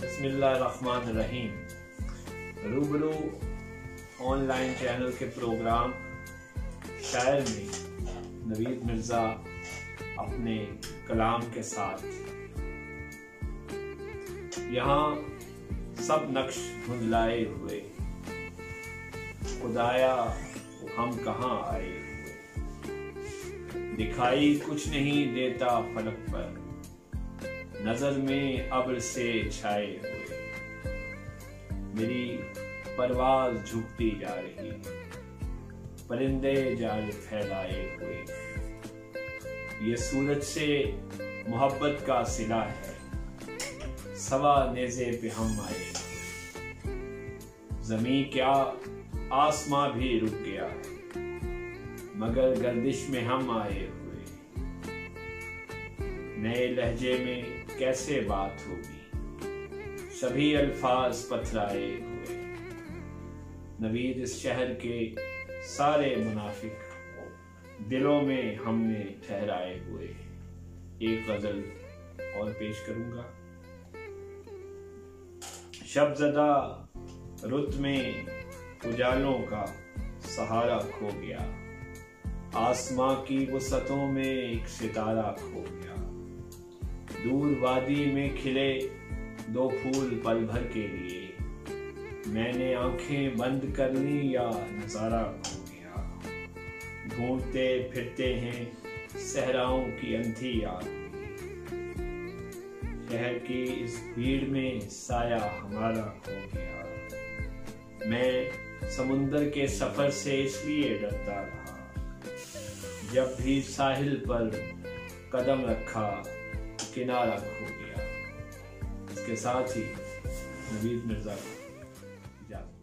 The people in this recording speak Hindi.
बिस्मिल्लाहिर्रहमानिर्रहीम। रूबरू ऑनलाइन चैनल के प्रोग्राम शायर में नवीद मिर्ज़ा अपने कलाम के साथ यहाँ सब नक्श धुंधलाए हुए, खुदाया हम कहाँ आए हुए, दिखाई कुछ नहीं देता फलक पर, नजर में अब्र से छाए हुए, मेरी परवाज झुकती जा रही, परिंदे जाल फैलाए हुए, ये सूरज से मोहब्बत का सिला है, सवा नेज़े पे हम आए, ज़मीं क्या आसमां भी रुक गया है, मगर गर्दिश में हम आए हुए, नए लहजे में कैसे बात होगी, सभी अल्फाज पथराए हुए, नवीद इस शहर के सारे मुनाफिक दिलों में हमने ठहराए हुए। एक गजल और पेश करूंगा। शब्ज़दा रुत में उजालों का सहारा खो गया, आसमां की वसतों में एक सितारा खो गया, दूर वादी में खिले दो फूल पल भर के लिए, मैंने आंखें बंद कर ली या नजारा खो गया, ढूंढते फिरते हैं सहराओं की अंधी याद, शहर की इस भीड़ में साया हमारा खो गया, मैं समुंदर के सफर से इसलिए डरता रहा, जब भी साहिल पर कदम रखा किनारा खो गया। इसके साथ ही नवीद मिर्ज़ा को इजाज़त।